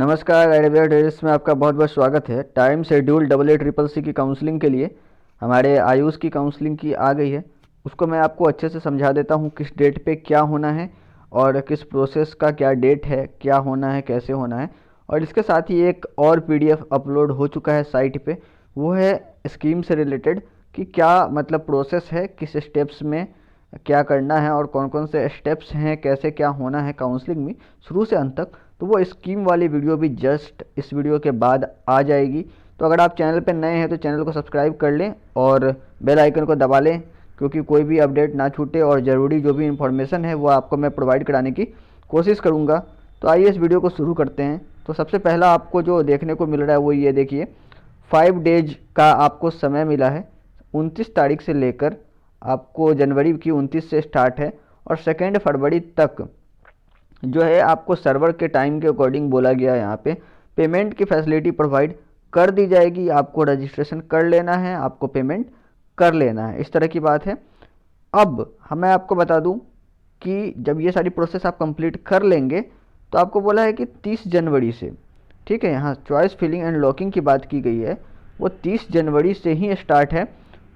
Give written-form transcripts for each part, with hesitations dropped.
नमस्कार idea terrace में आपका बहुत बहुत स्वागत है। टाइम शेड्यूल AA CCC की काउंसलिंग के लिए हमारे आयुष की काउंसलिंग की आ गई है। उसको मैं आपको अच्छे से समझा देता हूँ किस डेट पे क्या होना है और किस प्रोसेस का क्या डेट है, क्या होना है, कैसे होना है। और इसके साथ ही एक और PDF अपलोड हो चुका है साइट पे, वो है स्कीम से रिलेटेड कि क्या मतलब प्रोसेस है, किस स्टेप्स में क्या करना है और कौन कौन से स्टेप्स हैं, कैसे क्या होना है काउंसलिंग में शुरू से अंत तक। तो वो स्कीम वाली वीडियो भी जस्ट इस वीडियो के बाद आ जाएगी। तो अगर आप चैनल पर नए हैं तो चैनल को सब्सक्राइब कर लें और बेल आइकन को दबा लें, क्योंकि कोई भी अपडेट ना छूटे और ज़रूरी जो भी इन्फॉर्मेशन है वो आपको मैं प्रोवाइड कराने की कोशिश करूँगा। तो आइए इस वीडियो को शुरू करते हैं। तो सबसे पहला आपको जो देखने को मिल रहा है वो ये देखिए, 5 डेज का आपको समय मिला है। 29 तारीख से लेकर आपको जनवरी की 29 से स्टार्ट है और 2 फरवरी तक जो है आपको सर्वर के टाइम के अकॉर्डिंग बोला गया है। यहाँ पे पेमेंट की फैसिलिटी प्रोवाइड कर दी जाएगी। आपको रजिस्ट्रेशन कर लेना है, आपको पेमेंट कर लेना है, इस तरह की बात है। अब मैं आपको बता दूं कि जब ये सारी प्रोसेस आप कंप्लीट कर लेंगे तो आपको बोला है कि 30 जनवरी से, ठीक है, यहाँ चॉइस फिलिंग एंड लॉकिंग की बात की गई है, वो 30 जनवरी से ही स्टार्ट है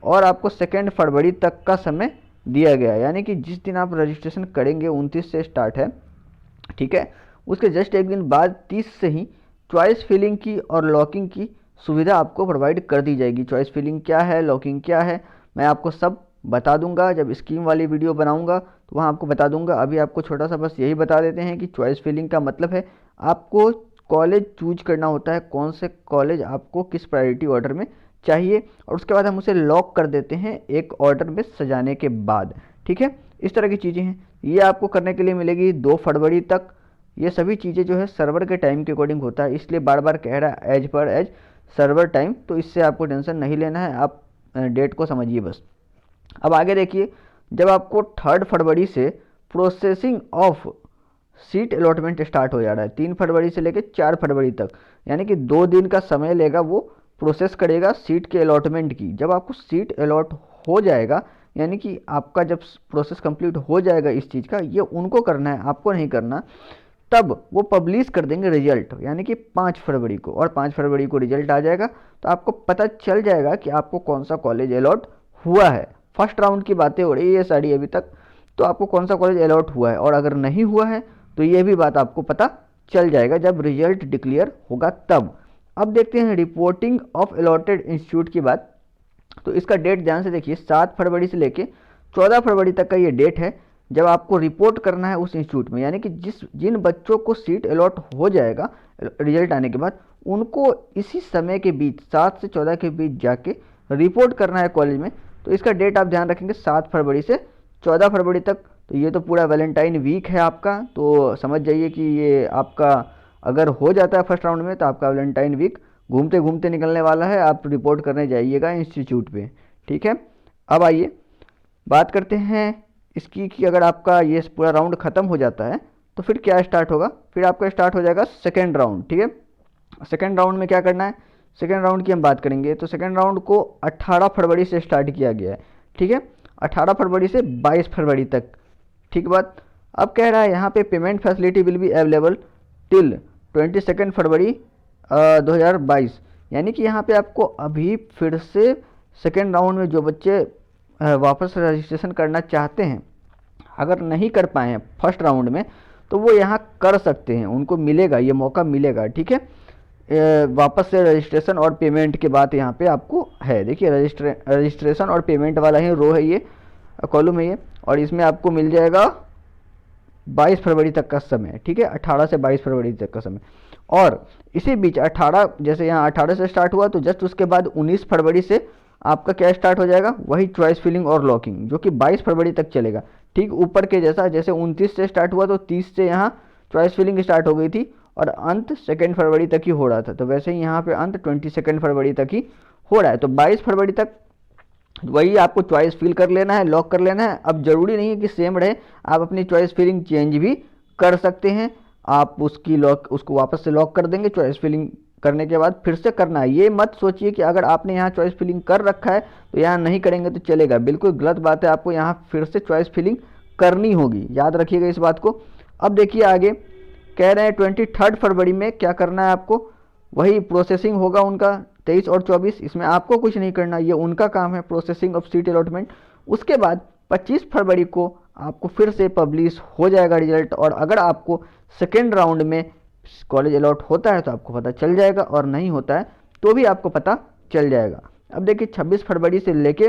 और आपको 2 फरवरी तक का समय दिया गया है। यानी कि जिस दिन आप रजिस्ट्रेशन करेंगे 29 से स्टार्ट है, ठीक है, उसके जस्ट एक दिन बाद 30 से ही चॉइस फिलिंग की और लॉकिंग की सुविधा आपको प्रोवाइड कर दी जाएगी। चॉइस फिलिंग क्या है, लॉकिंग क्या है, मैं आपको सब बता दूंगा। जब स्कीम वाली वीडियो बनाऊंगा तो वहाँ आपको बता दूंगा। अभी आपको छोटा सा बस यही बता देते हैं कि चॉइस फिलिंग का मतलब है आपको कॉलेज चूज करना होता है, कौन से कॉलेज आपको किस प्रायोरिटी ऑर्डर में चाहिए, और उसके बाद हम उसे लॉक कर देते हैं एक ऑर्डर में सजाने के बाद। ठीक है, इस तरह की चीज़ें हैं। ये आपको करने के लिए मिलेगी 2 फरवरी तक। ये सभी चीज़ें जो है सर्वर के टाइम के अकॉर्डिंग होता है, इसलिए बार बार कह रहा है as per as server time, तो इससे आपको टेंशन नहीं लेना है, आप डेट को समझिए बस। अब आगे देखिए, जब आपको 3 फरवरी से processing of seat allotment start हो जा रहा है, 3 फरवरी से लेकर 4 फरवरी तक, यानी कि 2 दिन का समय लेगा, वो प्रोसेस करेगा सीट के अलॉटमेंट की। जब आपको सीट अलॉट हो जाएगा, यानी कि आपका जब प्रोसेस कंप्लीट हो जाएगा इस चीज़ का, ये उनको करना है, आपको नहीं करना, तब वो पब्लिश कर देंगे रिजल्ट, यानी कि 5 फरवरी को। और 5 फरवरी को रिजल्ट आ जाएगा तो आपको पता चल जाएगा कि आपको कौन सा कॉलेज अलॉट हुआ है। फर्स्ट राउंड की बातें हो रही है ये सारी अभी तक, तो आपको कौन सा कॉलेज अलॉट हुआ है, और अगर नहीं हुआ है तो ये भी बात आपको पता चल जाएगा जब रिजल्ट डिक्लेयर होगा तब। अब देखते हैं रिपोर्टिंग ऑफ अलॉटेड इंस्टीट्यूट की बात। तो इसका डेट ध्यान से देखिए, 7 फरवरी से लेके 14 फरवरी तक का ये डेट है जब आपको रिपोर्ट करना है उस इंस्टीट्यूट में। यानी कि जिन बच्चों को सीट अलॉट हो जाएगा रिजल्ट आने के बाद, उनको इसी समय के बीच 7 से 14 के बीच जाके रिपोर्ट करना है कॉलेज में। तो इसका डेट आप ध्यान रखेंगे 7 फरवरी से 14 फरवरी तक। तो ये तो पूरा वैलेंटाइन वीक है आपका, तो समझ जाइए कि ये आपका अगर हो जाता है फर्स्ट राउंड में तो आपका वैलेंटाइन वीक घूमते घूमते निकलने वाला है। आप रिपोर्ट करने जाइएगा इंस्टीट्यूट पे, ठीक है। अब आइए बात करते हैं इसकी कि अगर आपका ये पूरा राउंड ख़त्म हो जाता है तो फिर क्या स्टार्ट होगा। फिर आपका स्टार्ट हो जाएगा सेकेंड राउंड, ठीक है। सेकेंड राउंड में क्या करना है, सेकेंड राउंड की हम बात करेंगे। तो सेकेंड राउंड को 18 फरवरी से स्टार्ट किया गया है, ठीक है, 18 फरवरी से 22 फरवरी तक, ठीक बात। अब कह रहा है यहाँ पे payment facility will be available till 22 फरवरी 2022। यानी कि यहाँ पे आपको अभी फिर से सेकेंड राउंड में जो बच्चे वापस रजिस्ट्रेशन करना चाहते हैं, अगर नहीं कर पाए हैं फर्स्ट राउंड में, तो वो यहाँ कर सकते हैं, उनको मिलेगा, ये मौका मिलेगा, ठीक है। वापस से रजिस्ट्रेशन और पेमेंट के बाद यहाँ पे आपको है, देखिए रजिस्ट्रेशन और पेमेंट वाला ही रो है, ये कॉलम है ये, और इसमें आपको मिल जाएगा 22 फरवरी तक का समय, ठीक है, 18 से 22 फरवरी तक का समय। और इसी बीच 18, जैसे यहाँ 18 से स्टार्ट हुआ तो जस्ट उसके बाद 19 फरवरी से आपका क्या स्टार्ट हो जाएगा, वही चॉइस फिलिंग और लॉकिंग, जो कि 22 फरवरी तक चलेगा। ठीक ऊपर के जैसा, जैसे 29 से स्टार्ट हुआ तो 30 से यहाँ चॉइस फिलिंग स्टार्ट हो गई थी और अंत 2 फरवरी तक ही हो रहा था, तो वैसे ही यहाँ पे अंत 22 फरवरी तक ही हो रहा है। तो 22 फरवरी तक वही आपको चॉइस फिल कर लेना है, लॉक कर लेना है। अब जरूरी नहीं है कि सेम रहे, आप अपनी चॉइस फिलिंग चेंज भी कर सकते हैं। आप उसको वापस से लॉक कर देंगे, चॉइस फिलिंग करने के बाद फिर से करना है। ये मत सोचिए कि अगर आपने यहाँ चॉइस फिलिंग कर रखा है तो यहाँ नहीं करेंगे तो चलेगा, बिल्कुल गलत बात है। आपको यहाँ फिर से चॉइस फिलिंग करनी होगी, याद रखिएगा इस बात को। अब देखिए आगे, कह रहे हैं 23 फरवरी में क्या करना है आपको, वही प्रोसेसिंग होगा उनका 23 और 24, इसमें आपको कुछ नहीं करना, ये उनका काम है प्रोसेसिंग ऑफ सीट अलॉटमेंट। उसके बाद 25 फरवरी को आपको फिर से पब्लिश हो जाएगा रिजल्ट, और अगर आपको सेकेंड राउंड में कॉलेज अलॉट होता है तो आपको पता चल जाएगा, और नहीं होता है तो भी आपको पता चल जाएगा। अब देखिए 26 फरवरी से लेके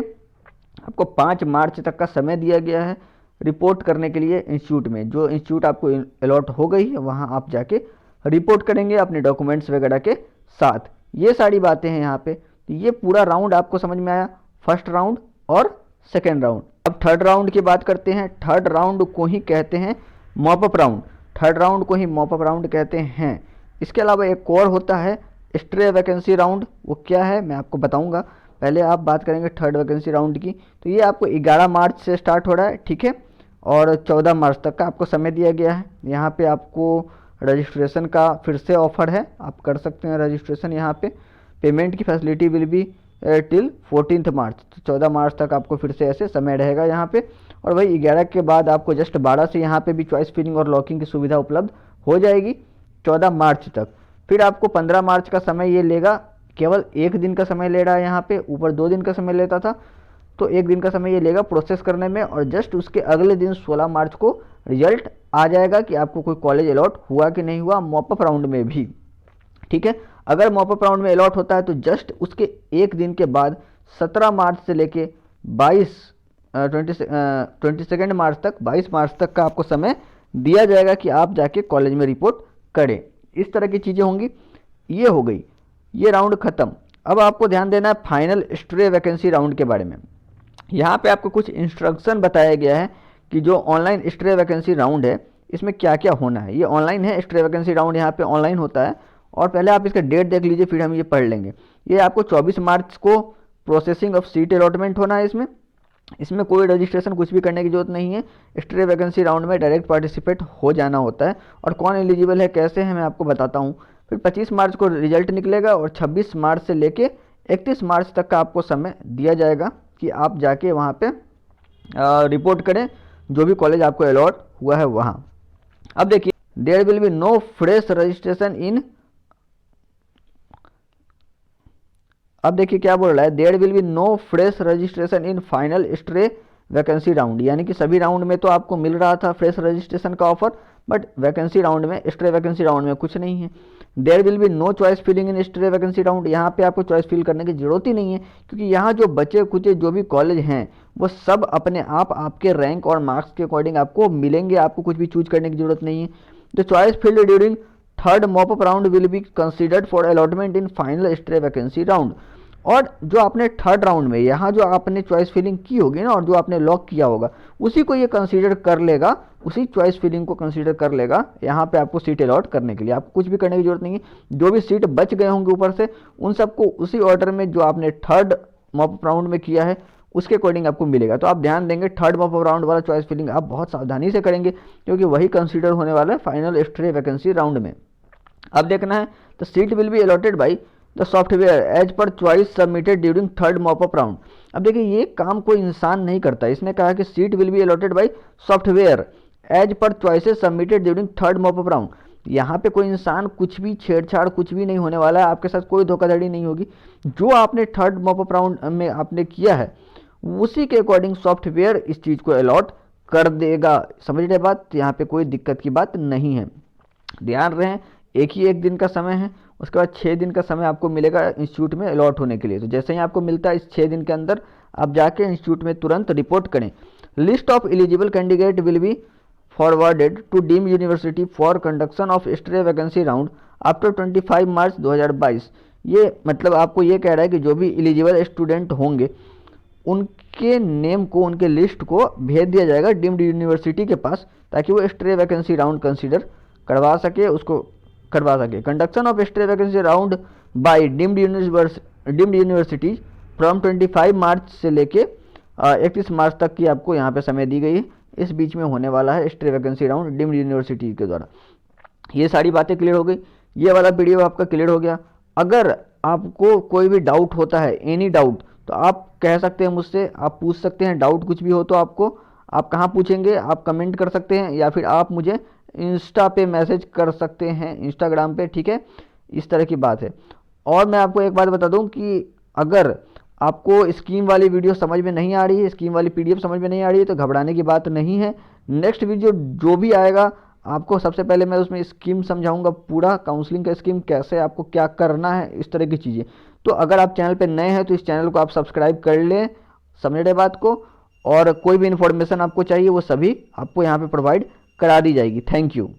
आपको 5 मार्च तक का समय दिया गया है रिपोर्ट करने के लिए इंस्टीट्यूट में। जो इंस्टीट्यूट आपको अलॉट हो गई है वहाँ आप जाके रिपोर्ट करेंगे अपने डॉक्यूमेंट्स वगैरह के साथ। ये सारी बातें हैं यहाँ पे। तो ये पूरा राउंड आपको समझ में आया, फर्स्ट राउंड और सेकेंड राउंड। अब थर्ड राउंड की बात करते हैं। थर्ड राउंड को ही कहते हैं मॉपअप राउंड, थर्ड राउंड को ही मॉपअप राउंड कहते हैं। इसके अलावा एक और होता है स्ट्रे वैकेंसी राउंड, वो क्या है मैं आपको बताऊंगा। पहले आप बात करेंगे थर्ड वैकेंसी राउंड की। तो ये आपको 11 मार्च से स्टार्ट हो रहा है, ठीक है, और 14 मार्च तक का आपको समय दिया गया है। यहाँ पे आपको रजिस्ट्रेशन का फिर से ऑफर है, आप कर सकते हैं रजिस्ट्रेशन यहाँ पे। पेमेंट की फैसिलिटी विल बी टिल 14 मार्च, तो 14 मार्च तक आपको फिर से ऐसे समय रहेगा यहाँ पे। और वही 11 के बाद आपको जस्ट 12 से यहाँ पे भी चॉइस फिलिंग और लॉकिंग की सुविधा उपलब्ध हो जाएगी 14 मार्च तक। फिर आपको 15 मार्च का समय ये लेगा, केवल एक दिन का समय ले रहा है यहाँ पे, ऊपर 2 दिन का समय लेता था, तो एक दिन का समय ये लेगा प्रोसेस करने में। और जस्ट उसके अगले दिन 16 मार्च को रिजल्ट आ जाएगा कि आपको कोई कॉलेज अलॉट हुआ कि नहीं हुआ, मॉपअप राउंड में भी, ठीक है। अगर मॉपअप राउंड में अलॉट होता है तो जस्ट उसके एक दिन के बाद 17 मार्च से लेके 22 मार्च तक, 22 मार्च तक का आपको समय दिया जाएगा कि आप जाके कॉलेज में रिपोर्ट करें। इस तरह की चीज़ें होंगी। ये हो गई, ये राउंड ख़त्म। अब आपको ध्यान देना है फाइनल स्ट्रे वैकेंसी राउंड के बारे में। यहाँ पे आपको कुछ इंस्ट्रक्शन बताया गया है कि जो ऑनलाइन स्ट्रे वैकेंसी राउंड है इसमें क्या क्या होना है। ये ऑनलाइन है, स्ट्रे वैकेंसी राउंड यहाँ पे ऑनलाइन होता है। और पहले आप इसका डेट देख लीजिए, फिर हम ये पढ़ लेंगे। ये आपको 24 मार्च को प्रोसेसिंग ऑफ सीट अलॉटमेंट होना है। इसमें कोई रजिस्ट्रेशन कुछ भी करने की जरूरत नहीं है। स्ट्रे वैकेंसी राउंड में डायरेक्ट पार्टिसिपेट हो जाना होता है। और कौन एलिजिबल है, कैसे है, मैं आपको बताता हूँ। फिर 25 मार्च को रिजल्ट निकलेगा और 26 मार्च से लेके 31 मार्च तक का आपको समय दिया जाएगा कि आप जाके वहाँ पे रिपोर्ट करें जो भी कॉलेज आपको अलॉट हुआ है वहाँ। अब देखिए, there will be no fresh registration in, अब देखिए क्या बोल रहा है, there will be no fresh registration in final stray vacancy round. यानी कि सभी राउंड में तो आपको मिल रहा था फ्रेश रजिस्ट्रेशन का ऑफर, बट वैकेंसी राउंड में, स्ट्रे वैकेंसी राउंड में कुछ नहीं है। There will be no choice filling in stray vacancy round, यहाँ पे आपको चॉइस फिल करने की जरूरत ही नहीं है, क्योंकि यहाँ जो बचे कुचे जो भी कॉलेज हैं वो सब अपने आप आपके रैंक और मार्क्स के अकॉर्डिंग आपको मिलेंगे, आपको कुछ भी चूज करने की जरूरत नहीं है। The choice field during third mop up round will be considered for allotment in final stray vacancy round. और जो आपने थर्ड राउंड में यहाँ जो आपने चॉइस फिलिंग की होगी ना, और जो आपने लॉक किया होगा, उसी को ये कंसीडर कर लेगा, उसी चॉइस फिलिंग को कंसीडर कर लेगा यहाँ पे आपको सीट अलॉट करने के लिए। आपको कुछ भी करने की जरूरत नहीं है। जो भी सीट बच गए होंगे ऊपर से, उन सबको उसी ऑर्डर में जो आपने थर्ड मॉपअप राउंड में किया है उसके अकॉर्डिंग आपको मिलेगा। तो आप ध्यान देंगे, थर्ड मॉपअप राउंड वाला चॉइस फिलिंग आप बहुत सावधानी से करेंगे, क्योंकि वही कंसीडर होने वाला है फाइनल स्ट्रे वैकेंसी राउंड में। अब देखना है, the seat will be allotted by the software as per choice submitted during third mop up round. अब देखिए, ये काम कोई इंसान नहीं करता। इसने कहा कि seat will be allotted by software as per choices submitted during third mop up round. यहाँ पे कोई इंसान कुछ भी छेड़छाड़ कुछ भी नहीं होने वाला है, आपके साथ कोई धोखाधड़ी नहीं होगी। जो आपने थर्ड मॉपअप राउंड में आपने किया है उसी के अकॉर्डिंग सॉफ्टवेयर इस चीज़ को अलॉट कर देगा। समझ रहे बात, यहाँ पे कोई दिक्कत की बात नहीं है। ध्यान रहे, एक ही एक दिन का समय है, उसके बाद 6 दिन का समय आपको मिलेगा इंस्टीट्यूट में अलॉट होने के लिए। तो जैसे ही आपको मिलता है, इस 6 दिन के अंदर आप जाके इंस्टीट्यूट में तुरंत रिपोर्ट करें। List of eligible candidate will be forwarded to deemed university for conduction of stray vacancy round after 25 March 2022। ये मतलब आपको ये कह रहा है कि जो भी एलिजिबल स्टूडेंट होंगे उनके नेम को, उनके लिस्ट को भेज दिया जाएगा डीम्ड यूनिवर्सिटी के पास, ताकि वो स्ट्रे वैकेंसी राउंड कंसीडर करवा सके, उसको करवा सके। Conduction of stray vacancy round bye deemed universities from 25 मार्च से लेके 31 मार्च तक की आपको यहाँ पे समय दी गई है। इस बीच में होने वाला है stray vacancy round deemed university के द्वारा। ये सारी बातें क्लियर हो गई, ये वाला वीडियो आपका क्लियर हो गया। अगर आपको कोई भी डाउट होता है, एनी डाउट, तो आप कह सकते हैं मुझसे, आप पूछ सकते हैं। डाउट कुछ भी हो तो आपको, आप कहाँ पूछेंगे, आप कमेंट कर सकते हैं, या फिर आप मुझे इंस्टा पे मैसेज कर सकते हैं, इंस्टाग्राम पे, ठीक है। इस तरह की बात है। और मैं आपको एक बात बता दूं कि अगर आपको स्कीम वाली वीडियो समझ में नहीं आ रही है, स्कीम वाली पीडीएफ समझ में नहीं आ रही है, तो घबराने की बात नहीं है। नेक्स्ट वीडियो जो भी आएगा, आपको सबसे पहले मैं उसमें स्कीम समझाऊंगा, पूरा काउंसलिंग का स्कीम कैसे आपको क्या करना है, इस तरह की चीज़ें। तो अगर आप चैनल पे नए हैं तो इस चैनल को आप सब्सक्राइब कर लें, समझ रहे बात को। और कोई भी इन्फॉर्मेशन आपको चाहिए वो सभी आपको यहाँ पे प्रोवाइड करा दी जाएगी। Thank you.